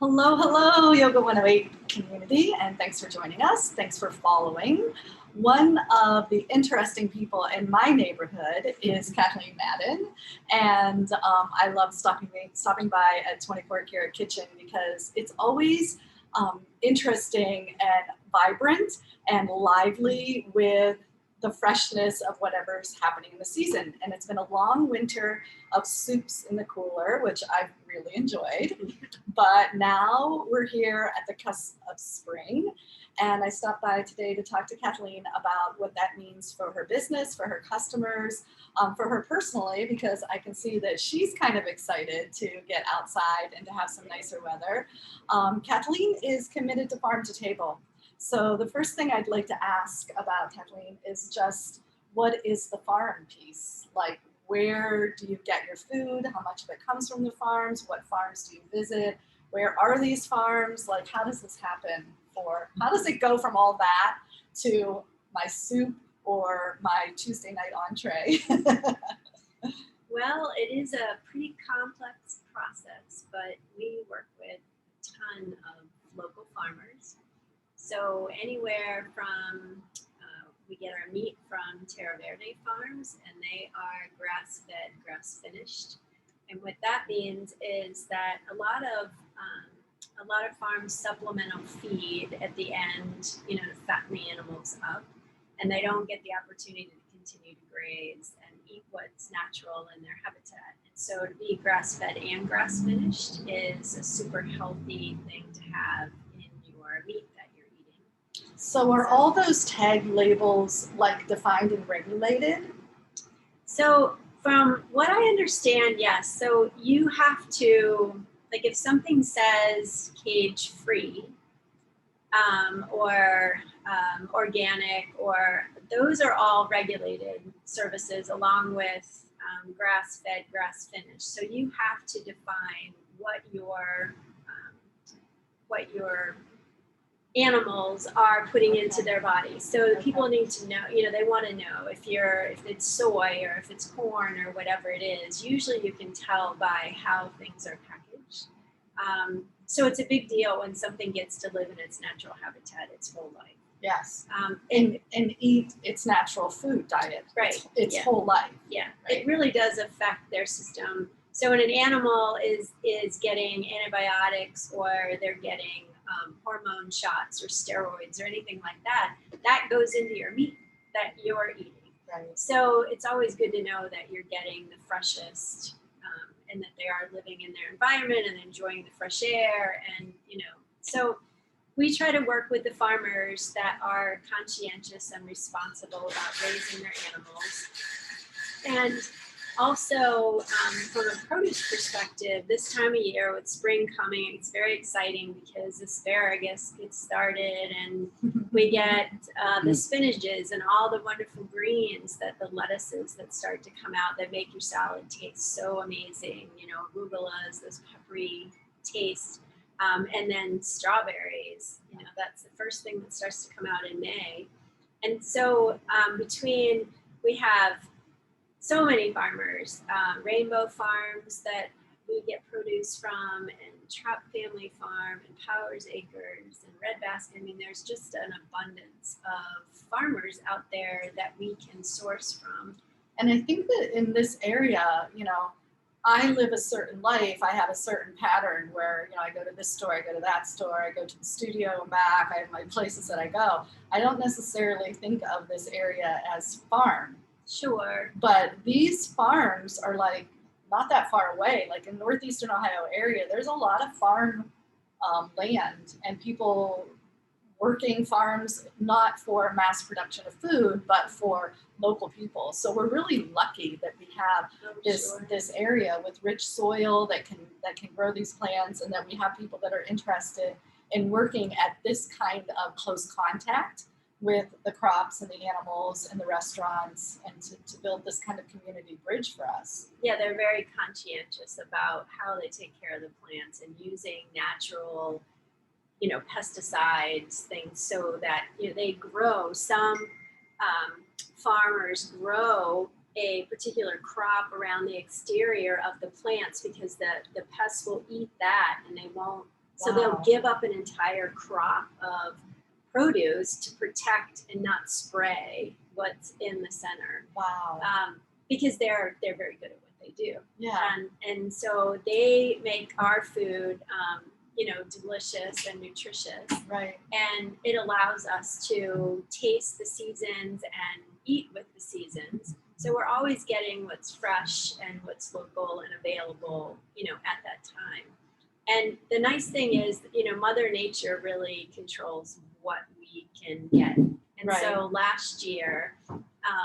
Hello, hello, Yoga 108 community, and thanks for joining us. Thanks for following. One of the interesting people in my neighborhood is Kathleen Madden, and I love stopping by at 24 Karrot Kitchen because it's always interesting and vibrant and lively with the freshness of whatever's happening in the season. And it's been a long winter of soups in the cooler, which I've really enjoyed. But now we're here at the cusp of spring. And I stopped by today to talk to Kathleen about what that means for her business, for her customers, for her personally, because I can see that she's kind of excited to get outside and to have some nicer weather. Kathleen is committed to farm to table. So the first thing I'd like to ask about Kathleen is just, what is the farm piece? Like, where do you get your food? How much of it comes from the farms? What farms do you visit? Where are these farms? Like, how does this happen? How does it go from all that to my soup or my Tuesday night entree? Well, it is a pretty complex process, but we work with a ton of local farmers. So anywhere from, we get our meat from Terra Verde farms, and they are grass-fed, grass-finished. And what that means is that a lot of farms supplemental feed at the end, to fatten the animals up, and they don't get the opportunity to continue to graze and eat what's natural in their habitat. And so to be grass-fed and grass-finished is a super healthy thing to have in your meat that you're eating. So are all those tag labels like defined and regulated? So from what I understand, yes. So you have to, like, if something says cage free or organic, or those are all regulated services along with grass-fed, grass-finished. So you have to define what your animals are putting into their bodies. So people need to know, they want to know if it's soy or if it's corn or whatever it is. Usually you can tell by how things are packaged. So it's a big deal when something gets to live in its natural habitat its whole life. Yes. And eat its natural food diet. Right. Its whole life. Yeah. Right? It really does affect their system. So when an animal is getting antibiotics, or they're getting hormone shots or steroids or anything like that, that goes into your meat that you're eating. Right. So it's always good to know that you're getting the freshest, and that they are living in their environment and enjoying the fresh air. And, so we try to work with the farmers that are conscientious and responsible about raising their animals. And also, from a produce perspective, this time of year with spring coming, it's very exciting because asparagus gets started, and we get the spinaches and all the wonderful greens, the lettuces that start to come out that make your salad taste so amazing. Arugulas, those peppery taste, and then strawberries. That's the first thing that starts to come out in May. And so we have so many farmers, Rainbow Farms that we get produce from, and Trapp Family Farm, and Powers Acres, and Red Basket. I mean, there's just an abundance of farmers out there that we can source from. And I think that in this area, I live a certain life. I have a certain pattern where, I go to this store, I go to that store, I go to the studio and back. I have my places that I go. I don't necessarily think of this area as farm. Sure. But these farms are like not that far away. Like in northeastern Ohio area, there's a lot of farm land and people working farms, not for mass production of food, but for local people. So we're really lucky that we have this area with rich soil that can grow these plants, and that we have people that are interested in working at this kind of close contact with the crops and the animals and the restaurants, and to build this kind of community bridge for us. Yeah, they're very conscientious about how they take care of the plants and using natural, pesticides, things, so that they grow. Some farmers grow a particular crop around the exterior of the plants because the pests will eat that and they won't So they'll give up an entire crop of produce to protect and not spray what's in the center. Wow. Because they're very good at what they do. Yeah. And so they make our food, delicious and nutritious. Right. And it allows us to taste the seasons and eat with the seasons. So we're always getting what's fresh and what's local and available, at that time. And the nice thing is, Mother Nature really controls what we can get. And Right. so last year,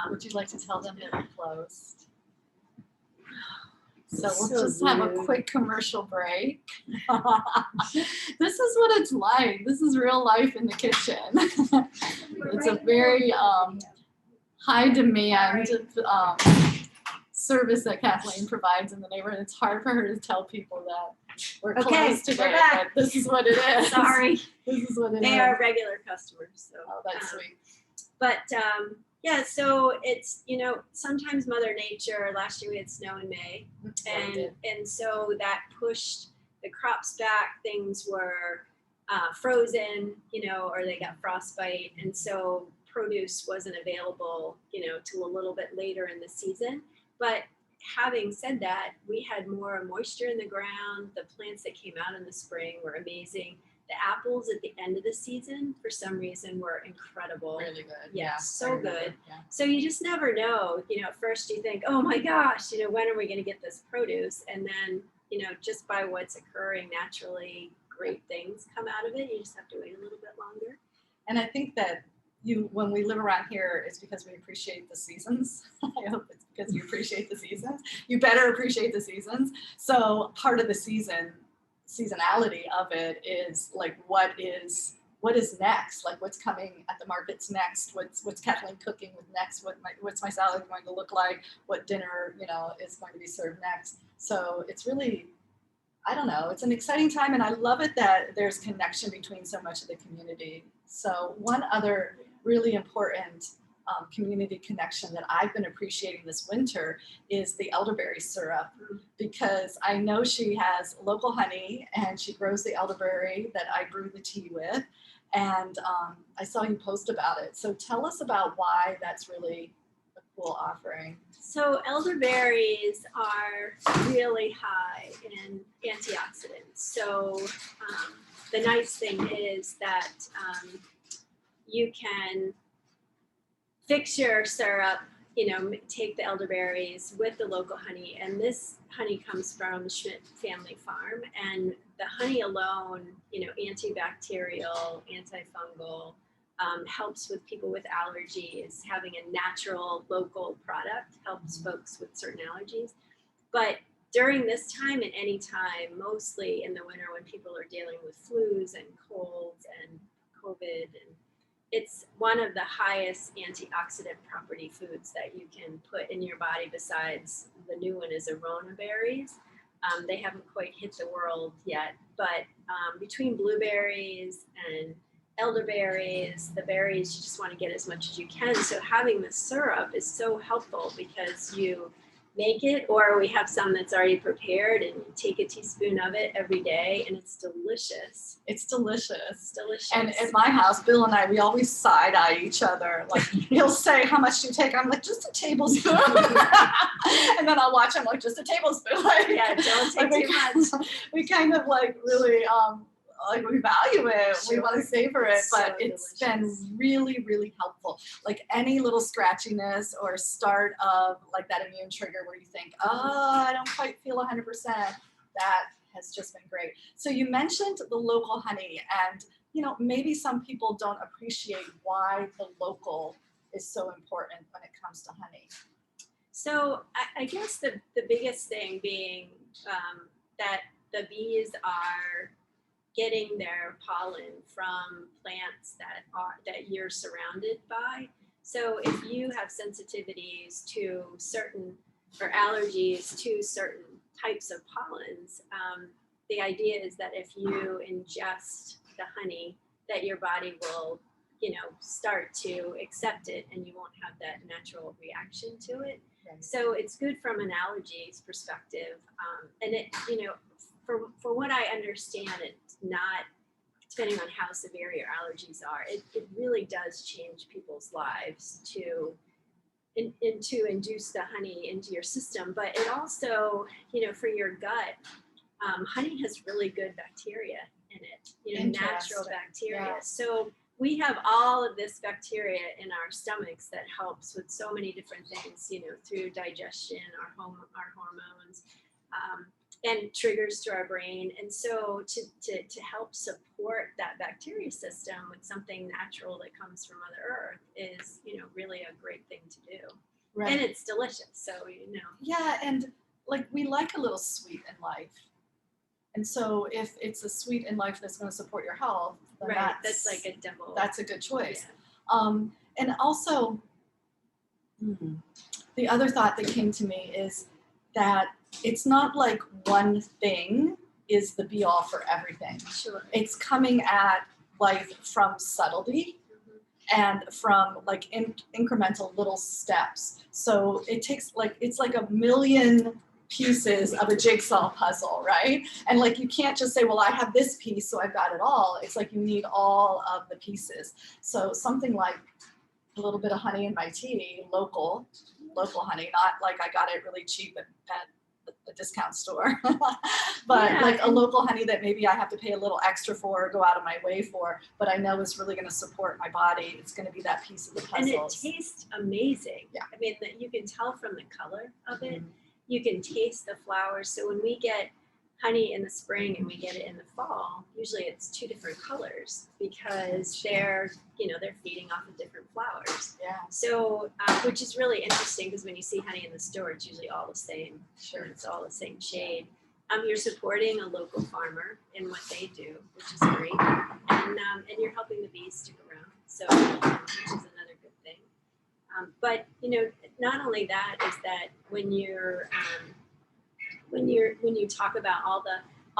would you like to tell them that we're closed? So we'll So just have a rude. quick commercial break. This is what it's like. This is real life in the kitchen. It's a very high demand service that Kathleen provides in the neighborhood. It's hard for her to tell people that we're closed today, we're back. but this is what it is. Sorry, This is what it is. they are regular customers. So, Oh, that's sweet. But so it's sometimes Mother Nature. Last year we had snow in May, and so that pushed the crops back. Things were frozen, or they got frostbite, and so produce wasn't available, till a little bit later in the season. But having said that, we had more moisture in the ground. The plants that came out in the spring were amazing. The apples at the end of the season, for some reason, were incredible. Really good. Yeah, so good. Yeah. So you just never know. At first you think, oh my gosh, when are we going to get this produce? And then, just by what's occurring naturally, great things come out of it. You just have to wait a little bit longer. And I think that when we live around here, it's because we appreciate the seasons. I hope it's because you appreciate the seasons. You better appreciate the seasons. So part of the seasonality of it is like, what is next? Like, what's coming at the markets next? What's Kathleen cooking with next? What's my salad going to look like? What dinner, is going to be served next? So it's really, I don't know, it's an exciting time, and I love it that there's connection between so much of the community. So one other really important community connection that I've been appreciating this winter is the elderberry syrup, because I know she has local honey and she grows the elderberry that I brew the tea with, and I saw you post about it. So tell us about why that's really a cool offering. So elderberries are really high in antioxidants. So the nice thing is that you can fix your syrup, take the elderberries with the local honey. And this honey comes from the Schmidt family farm. And the honey alone, antibacterial, antifungal, helps with people with allergies. Having a natural local product helps folks with certain allergies. But during this time and any time, mostly in the winter when people are dealing with flus and colds and COVID, and it's one of the highest antioxidant property foods that you can put in your body. Besides, the new one is Arona berries. They haven't quite hit the world yet, but between blueberries and elderberries, the berries, you just want to get as much as you can. So having the syrup is so helpful because you make it, or we have some that's already prepared, and you take a teaspoon of it every day, and it's delicious. It's delicious. It's delicious. And at my house, Bill and I, we always side eye each other. Like, he'll say, "How much do you take?" I'm like, "Just a tablespoon." And then I'll watch him, like, "Just a tablespoon." Like, yeah, don't take too much. We kind of like really we value it. Sure. We want to savor it, So but it's been really, really helpful. Like any little scratchiness or start of like that immune trigger where you think, oh, I don't quite feel 100%, that has just been great. So you mentioned the local honey, and maybe some people don't appreciate why the local is so important when it comes to honey. So I guess the biggest thing being that the bees are getting their pollen from plants that you're surrounded by. So if you have sensitivities to certain, or allergies to certain types of pollens, the idea is that if you ingest the honey, that your body will, start to accept it, and you won't have that natural reaction to it. Right. So it's good from an allergies perspective, and it, for what I understand, it's not, depending on how severe your allergies are, it really does change people's lives to induce the honey into your system. But it also, for your gut, honey has really good bacteria in it, natural bacteria. Yeah. So we have all of this bacteria in our stomachs that helps with so many different things, through digestion, our hormones, and triggers to our brain. And so to help support that bacteria system with something natural that comes from Mother Earth is, really a great thing to do. Right. And it's delicious. So, Yeah, and like we like a little sweet in life. And so if it's a sweet in life that's going to support your health, then right, that's like a double. That's a good choice. Yeah. And also, the other thought that came to me is that it's not like one thing is the be all for everything. Sure. It's coming at life from subtlety and from like incremental little steps. So it takes it's like a million pieces of a jigsaw puzzle, right? And like you can't just say, well, I have this piece, so I've got it all. It's like you need all of the pieces. So something like a little bit of honey in my tea, local honey, not like I got it really cheap at a discount store, but like a local honey that maybe I have to pay a little extra for or go out of my way for, but I know is really going to support my body. It's going to be that piece of the puzzle. And it tastes amazing. Yeah. I mean, you can tell from the color of it. You can taste the flowers. So when we get honey in the spring and we get it in the fall, usually it's two different colors because they're feeding off of different flowers. Yeah. So, which is really interesting because when you see honey in the store, it's usually all the same. Sure. It's all the same shade. You're supporting a local farmer in what they do, which is great. And you're helping the bees stick around. So, which is another good thing. But not only that is that when you talk about all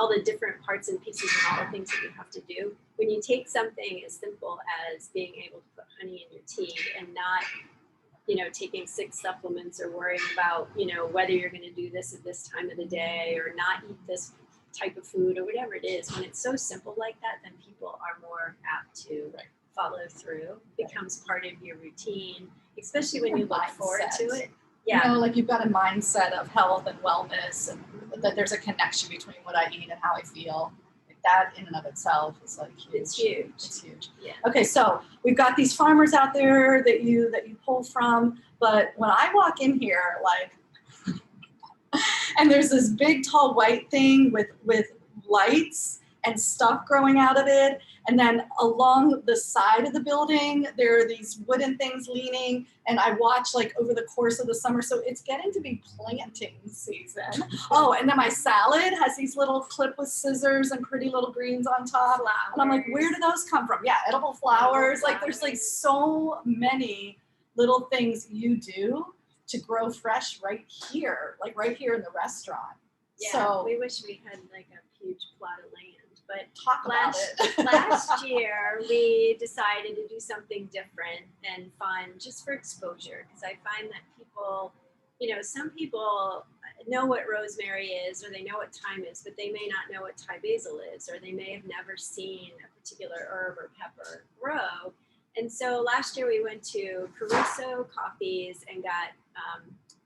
the different parts and pieces and all the things that you have to do, when you take something as simple as being able to put honey in your tea and not taking 6 supplements or worrying about whether you're going to do this at this time of the day or not eat this type of food or whatever it is, when it's so simple like that, then people are more apt to follow through. It becomes part of your routine, especially when you look forward to it. Yeah. Like you've got a mindset of health and wellness and that there's a connection between what I eat and how I feel. Like that in and of itself is like huge. It's huge. It's huge. Yeah. Okay, so we've got these farmers out there that you pull from, but when I walk in here, like, and there's this big tall white thing with lights and stuff growing out of it. And then along the side of the building, there are these wooden things leaning, and I watch like over the course of the summer. So it's getting to be planting season. Oh, and then my salad has these little clip with scissors and pretty little greens on top. Flowers. And I'm like, where do those come from? Yeah, edible flowers. Like there's like so many little things you do to grow fresh right here in the restaurant. Yeah, so we wish we had like a huge plot of land. But talk about it. last year, we decided to do something different and fun just for exposure. Because I find that people, some people know what rosemary is or they know what thyme is, but they may not know what Thai basil is, or they may have never seen a particular herb or pepper grow. And so last year we went to Caruso Coffees and got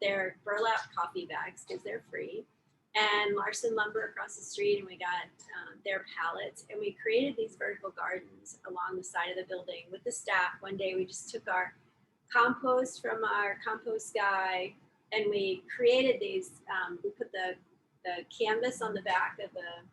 their burlap coffee bags because they're free. And Larson Lumber across the street, and we got their pallets, and we created these vertical gardens along the side of the building with the staff. One day we just took our compost from our compost guy, and we created these, we put the canvas on the back of the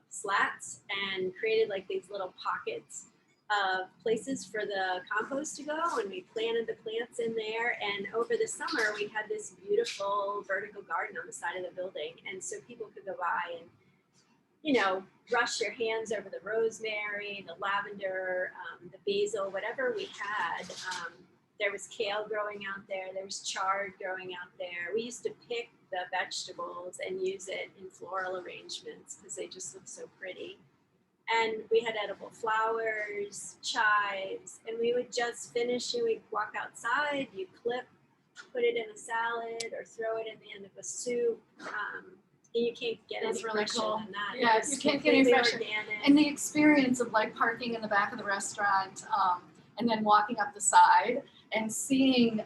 slats and created like these little pockets of places for the compost to go, and we planted the plants in there. And over the summer we had this beautiful vertical garden on the side of the building, and so people could go by and brush their hands over the rosemary, the lavender, the basil, whatever we had. There was kale growing out there, there was chard growing out there. We used to pick the vegetables and use it in floral arrangements because they just look so pretty. And we had edible flowers, chives, and we would just finish and we'd walk outside, you clip, put it in a salad or throw it in the end of a soup. You can't get That's any really fresher cool. than that. Yeah, It's you can't get any completely fresher. organic. And the experience of like parking in the back of the restaurant and then walking up the side and seeing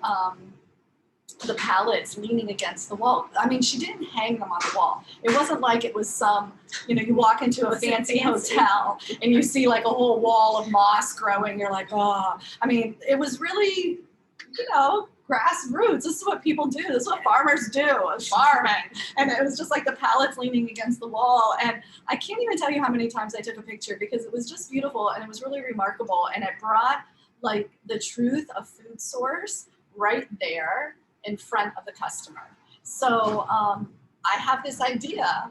the pallets leaning against the wall. I mean, she didn't hang them on the wall. It wasn't like it was some, you walk into a fancy hotel and you see like a whole wall of moss growing. You're like, oh, I mean, it was really, grassroots. This is what people do. This is what farmers do, is farming. And it was just like the pallets leaning against the wall. And I can't even tell you how many times I took a picture because it was just beautiful and it was really remarkable. And it brought like the truth of food source right there in front of the customer. So I have this idea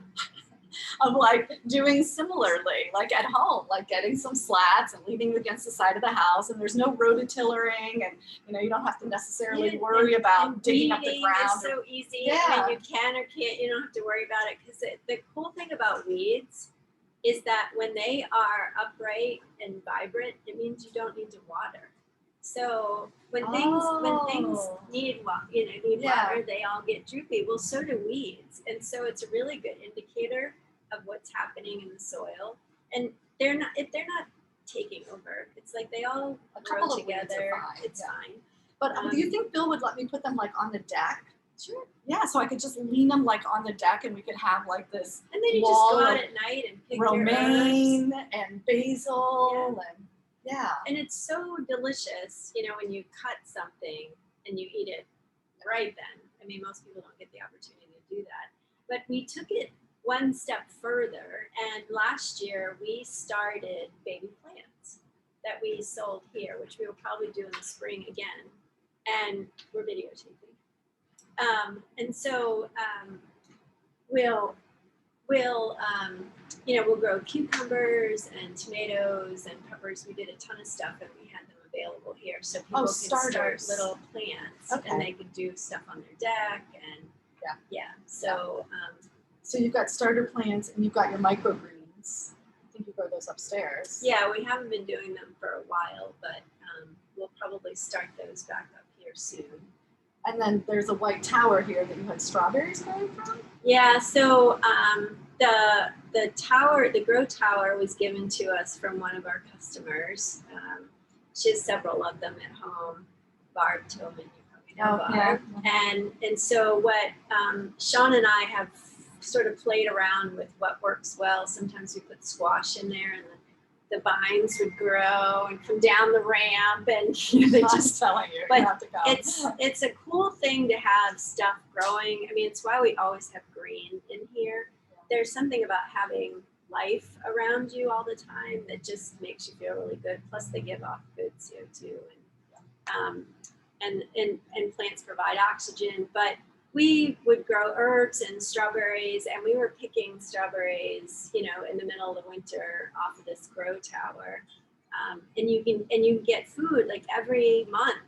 of like doing similarly, like at home, like getting some slats and leaning against the side of the house, and there's no rototillering, and you don't have to necessarily worry about digging up the ground. It's so easy. Yeah. I mean, you can or can't. You don't have to worry about it because the cool thing about weeds is that when they are upright and vibrant, it means you don't need to water. So when things need water, they all get droopy. Well, so do weeds, and so it's a really good indicator of what's happening in the soil. And they're not taking over. It's like they all grow together. It's fine. But do you think Bill would let me put them like on the deck? Sure. Yeah, so I could just lean them like on the deck, and we could have like this. And then you just go out at night and pick romaine your herbs. And basil and. Yeah. And it's so delicious, when you cut something and you eat it right then. I mean, most people don't get the opportunity to do that. But we took it one step further, and last year we started baby plants that we sold here, which we will probably do in the spring again. And we're videotaping. And so we'll grow cucumbers and tomatoes and peppers. We did a ton of stuff, and we had them available here, so people can start little plants, and they could do stuff on their deck, and So you've got starter plants, and you've got your microgreens. I think you grow those upstairs. Yeah, we haven't been doing them for a while, but we'll probably start those back up here soon. And then there's a white tower here that you had strawberries growing from? Yeah, so the tower, the grow tower, was given to us from one of our customers. She has several of them at home. Barb Tillman, you probably know Barb. Yeah. And so what Sean and I have sort of played around with what works well. Sometimes we put squash in there, and the vines would grow and come down the ramp, and they just telling you. But you have to go. it's a cool thing to have stuff growing. I mean, it's why we always have green in here. There's something about having life around you all the time that just makes you feel really good. Plus, they give off good CO2, and plants provide oxygen. But we would grow herbs and strawberries, and we were picking strawberries, in the middle of the winter off of this grow tower. And you can get food like every month.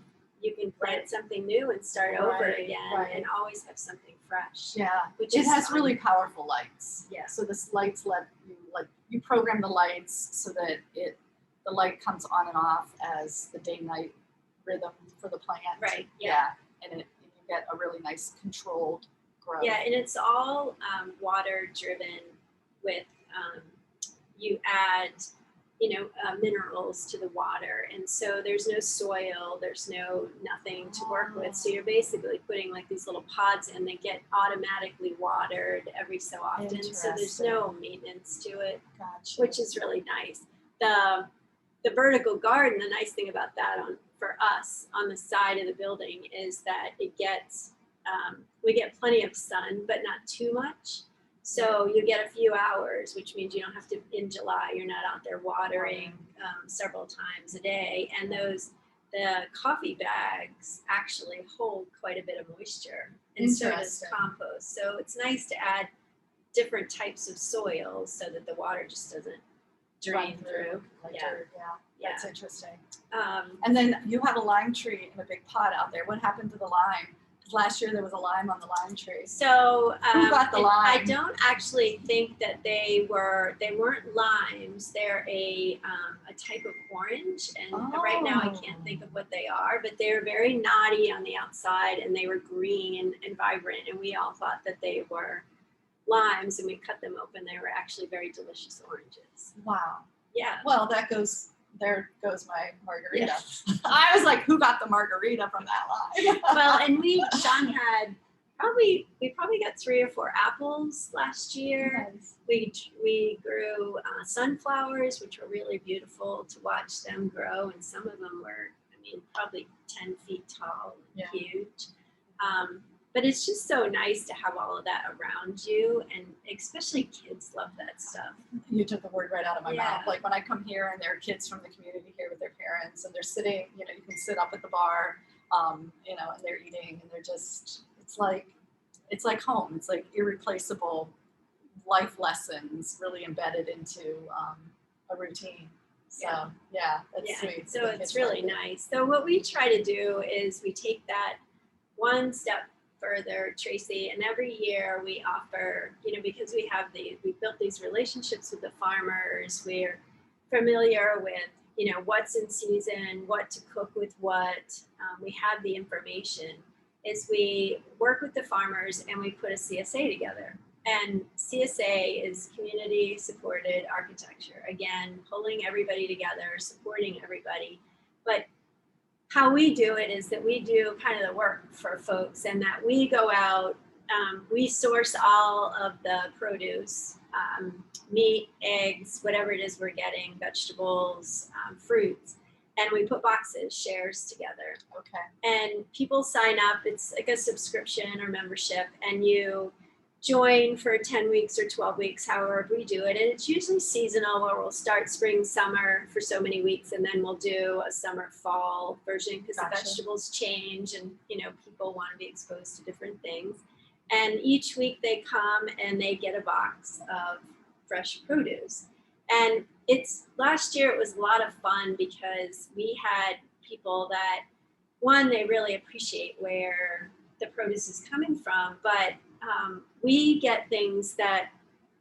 You can plant something new and start over again, and always have something fresh. Yeah, which it has really powerful lights. Yeah. So this lights let you program the lights so that the light comes on and off as the day-night rhythm for the plant. Right. Yeah. And you get a really nice controlled growth. Yeah, and it's all water driven with you add minerals to the water, and so there's no soil, there's nothing to work with, so you're basically putting like these little pods in that get automatically watered every so often, so there's no maintenance to it. Gotcha. Which is really nice. The vertical garden, the nice thing about that for us on the side of the building is that it gets we get plenty of sun, but not too much. So you get a few hours, which means you don't have to, in July, you're not out there watering several times a day. And the coffee bags actually hold quite a bit of moisture, and so does compost. So it's nice to add different types of soils so that the water just doesn't drain through. That's interesting. And then you have a lime tree in a big pot out there. What happened to the lime? Last year there was a lime on the lime tree. So who got the lime? I don't actually think that they weren't limes. They're a type of orange, and right now I can't think of what they are, but they're very knotty on the outside, and they were green and vibrant, and we all thought that they were limes and we cut them open. They were actually very delicious oranges. Wow. Yeah. Well, there goes my margarita. Yeah. I was like, who got the margarita from that lime? Well, and Sean had we probably got 3 or 4 apples last year. Nice. We grew sunflowers, which were really beautiful to watch them grow, and some of them were, probably 10 feet tall and huge. But it's just so nice to have all of that around you, and especially kids love that stuff. You took the word right out of my Yeah. mouth. Like when I come here and there are kids from the community here with their parents, and they're sitting, you can sit up at the bar, and they're eating, and they're just, it's like home. It's like irreplaceable life lessons really embedded into a routine. So that's sweet. So it's really nice. So what we try to do is we take that one step further, Tracy, and every year we offer, because we built these relationships with the farmers, we're familiar with, what's in season, what to cook with what, we have the information, is we work with the farmers and we put a CSA together. And CSA is community supported architecture. Again, pulling everybody together, supporting everybody. But how we do it is that we do kind of the work for folks, and that we go out, we source all of the produce, meat, eggs, whatever it is we're getting, vegetables, fruits, and we put boxes, shares together. Okay. And people sign up. It's like a subscription or membership, and you join for 10 weeks or 12 weeks, however we do it. And it's usually seasonal, where we'll start spring, summer for so many weeks, and then we'll do a summer, fall version, because the vegetables change, and people want to be exposed to different things. And each week they come and they get a box of fresh produce. And last year it was a lot of fun, because we had people that, one, they really appreciate where the produce is coming from, but we get things that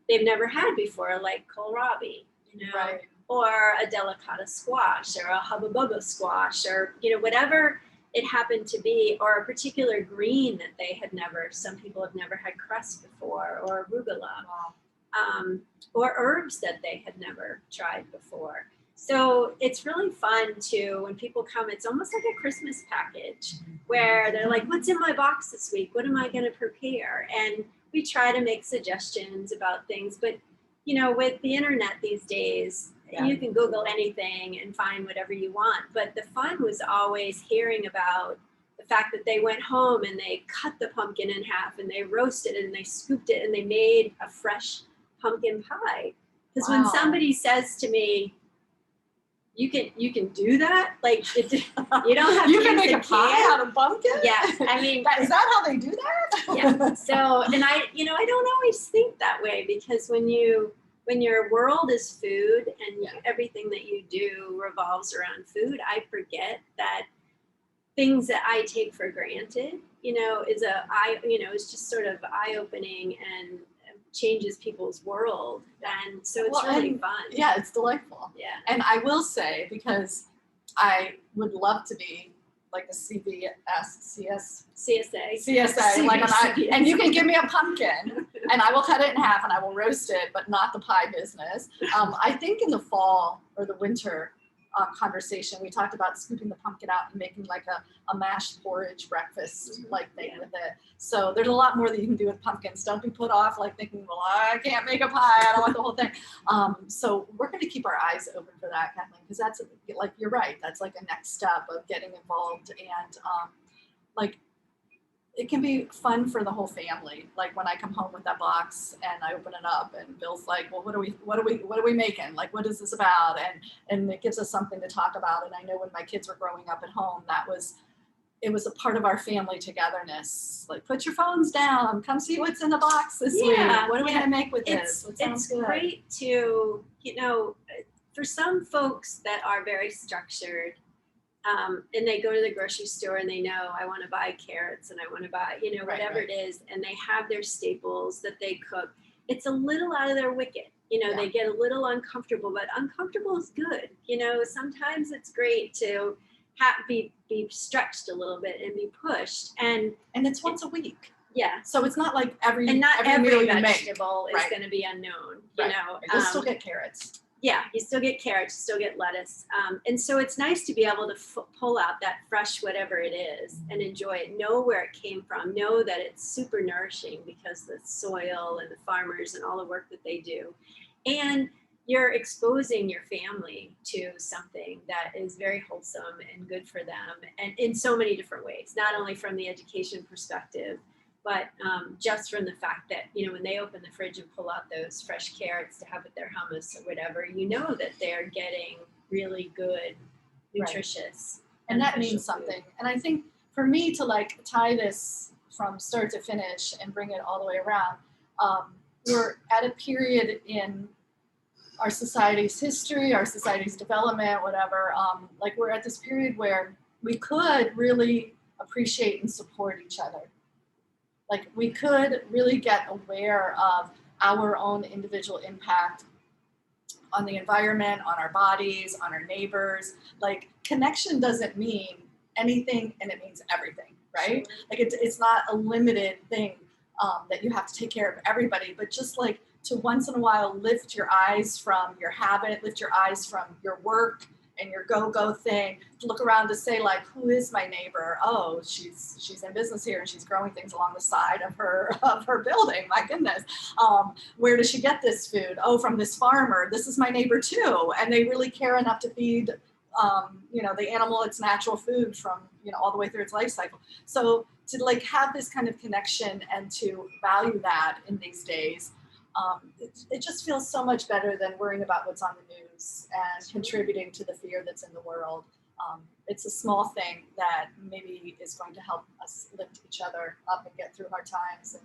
they've never had before, like kohlrabi, Right. or a delicata squash, or a hubba bubba squash, or whatever it happened to be, or a particular green that some people have never had cress before, or arugula, or herbs that they had never tried before. So it's really fun when people come, it's almost like a Christmas package, where they're like, what's in my box this week? What am I going to prepare? And we try to make suggestions about things. But, with the internet these days, you can Google anything and find whatever you want. But the fun was always hearing about the fact that they went home and they cut the pumpkin in half, and they roasted it, and they scooped it, and they made a fresh pumpkin pie. Because when somebody says to me, you can do that, like you don't have you can make a pie out of pumpkin. Yeah, is that how they do that? Yeah. So, and I don't always think that way, because when your world is food and everything that you do revolves around food, I forget that things that I take for granted, is just sort of eye-opening and changes people's world. And so it's really fun. Yeah, it's delightful. Yeah. And I will say, because I would love to be like a CSA, like and you can give me a pumpkin and I will cut it in half and I will roast it, but not the pie business. I think in the fall or the winter conversation, we talked about scooping the pumpkin out and making like a mashed porridge breakfast like thing with it. So there's a lot more that you can do with pumpkins. Don't be put off like thinking, well, I can't make a pie, I don't want the whole thing. So we're going to keep our eyes open for that, Kathleen, because that's like, you're right, that's like a next step of getting involved. And like it can be fun for the whole family. Like when I come home with that box and I open it up and Bill's like, well, what are we making? Like, what is this about? And it gives us something to talk about. And I know when my kids were growing up at home, it was a part of our family togetherness. Like, put your phones down, come see what's in the box this week. What are we going to make with this? It's great to, for some folks that are very structured, and they go to the grocery store and they know, I want to buy carrots and I want to buy, whatever it is, and they have their staples that they cook. It's a little out of their wicket. They get a little uncomfortable, but uncomfortable is good. Sometimes it's great to be stretched a little bit and be pushed. And it's once a week. Yeah. So it's not like every And not every meal every you make. vegetable is Right. going to be unknown, Right. you know. You'll still get carrots. Yeah, you still get carrots, you still get lettuce. And so it's nice to be able to pull out that fresh whatever it is and enjoy it. Know where it came from. Know that it's super nourishing because the soil and the farmers and all the work that they do. And you're exposing your family to something that is very wholesome and good for them, and in so many different ways, not only from the education perspective, but just from the fact that, you know, when they open the fridge and pull out those fresh carrots to have with their hummus or whatever, you know that they're getting really good, nutritious, and that means food. something. And I think for me to like tie this from start to finish and bring it all the way around, we're at a period in our society's history, our society's development, whatever. Like we're at this period where we could really appreciate and support each other. Like we could really get aware of our own individual impact on the environment, on our bodies, on our neighbors. Like connection doesn't mean anything and it means everything, right? Like it's not a limited thing that you have to take care of everybody, but just like to once in a while lift your eyes from your habit, lift your eyes from your work and your go thing, to look around to say like, who is my neighbor? Oh, she's in business here and she's growing things along the side of her building. My goodness. Where does she get this food? Oh, from this farmer. This is my neighbor too. And they really care enough to feed you know, the animal its natural food from, you know, all the way through its life cycle. So to like have this kind of connection and to value that in these days, it just feels so much better than worrying about what's on the news and contributing to the fear that's in the world. It's a small thing that maybe is going to help us lift each other up and get through hard times and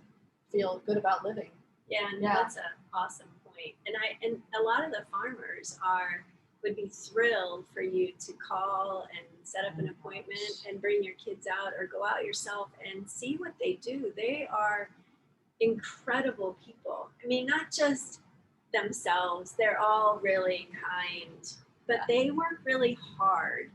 feel good about living. Yeah, that's an awesome point. And a lot of the farmers would be thrilled for you to call and set up an appointment and bring your kids out or go out yourself and see what they do. They are incredible people. I mean, not just themselves, they're all really kind, but they work really hard.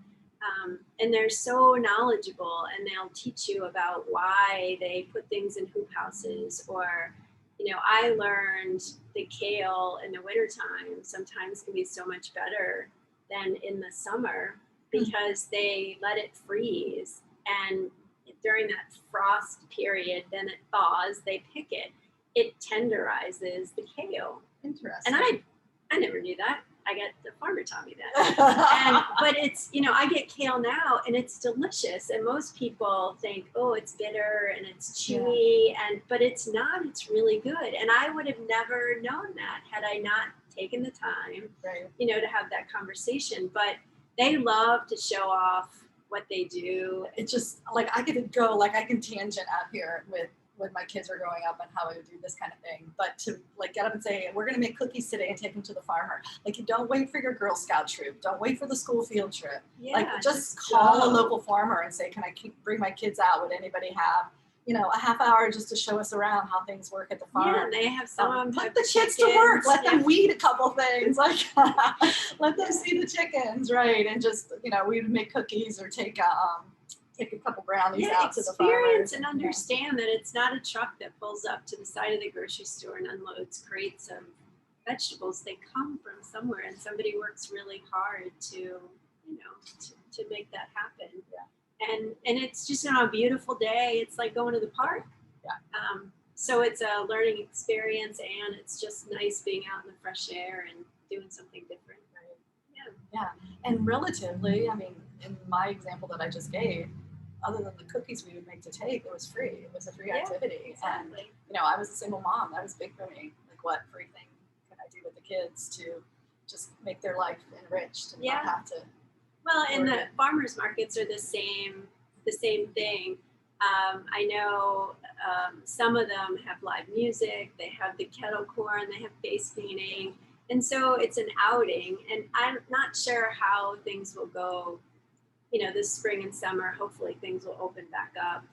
And they're so knowledgeable, and they'll teach you about why they put things in hoop houses. Or, you know, I learned the kale in the wintertime sometimes can be so much better than in the summer because they let it freeze, and during that frost period, then it thaws, they pick it. It tenderizes the kale. Interesting. And I never knew that. The farmer taught me that. But it's, you know, I get kale now and it's delicious. And most people think, oh, it's bitter and it's chewy, but it's not. It's really good. And I would have never known that had I not taken the time, you know, to have that conversation. But they love to show off what they do. It's just like I could go, like I can tangent out here with when my kids were growing up and how I would do this kind of thing. But to like get up and say, we're going to make cookies today and take them to the farmer. Like you don't wait for your Girl Scout troop. Don't wait for the school field trip. Like just call a local farmer and say, can I bring my kids out? Would anybody have, you know, a half hour just to show us around how things work at the farm? Yeah, they have some put the kids to work. Let them weed a couple things. Like let them see the chickens, right? And just, you know, we would make cookies or take a couple brownies out to the farmers. Experience and understand that it's not a truck that pulls up to the side of the grocery store and unloads crates of vegetables. They come from somewhere, and somebody works really hard to, you know, to make that happen. And it's just on a beautiful day. It's like going to the park. So it's a learning experience, and it's just nice being out in the fresh air and doing something different. Yeah. And relatively, I mean, in my example that I just gave, other than the cookies we would make to take, it was free. It was a free activity. Exactly. And, you know, I was a single mom. That was big for me. Like, what free thing can I do with the kids to just make their life enriched and not have to. Well, and the farmers markets are the same thing. I know some of them have live music. They have the kettle corn. They have face painting. And so it's an outing, and I'm not sure how things will go, you know, this spring and summer. Hopefully things will open back up.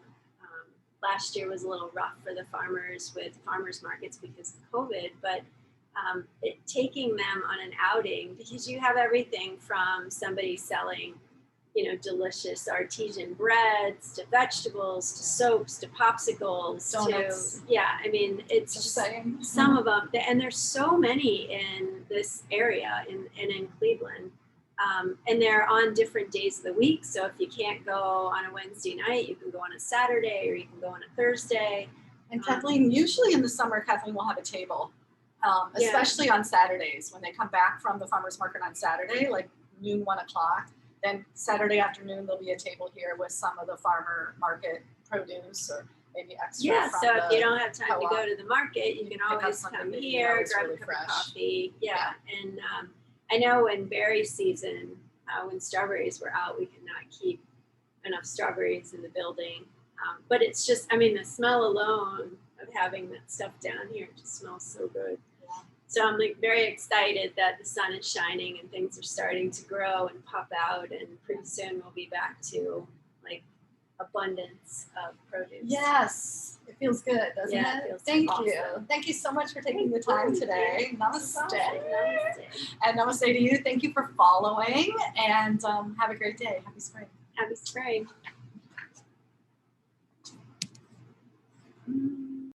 Last year was a little rough for the farmers with farmers markets because of COVID, but taking them on an outing, because you have everything from somebody selling delicious artesian breads to vegetables to soaps to popsicles Donuts. to, yeah, I mean, it's Just just saying. some of them, and there's so many in this area in Cleveland. And they're on different days of the week. So if you can't go on a Wednesday night, you can go on a Saturday or you can go on a Thursday. And Kathleen, usually in the summer, Kathleen will have a table, especially on Saturdays when they come back from the farmer's market on Saturday, like noon, 1 o'clock. Then Saturday afternoon, there'll be a table here with some of the farmer market produce or maybe extra. Yeah, from so the if you don't have time to co-op. go to the market, you can pick up always something come that you here, know is grab really a cup fresh. of coffee. Yeah, and I know in berry season, when strawberries were out, we could not keep enough strawberries in the building. But it's just, I mean, the smell alone of having that stuff down here just smells so good. Yeah. So I'm like very excited that the sun is shining and things are starting to grow and pop out, and pretty soon we'll be back to like abundance of produce. Yes, it feels good, doesn't Yeah, it? it feels Thank awesome. you. Thank you so much for taking the time today. Namaste. Namaste. And namaste to you. Thank you for following, and have a great day. Happy spring. Happy spring.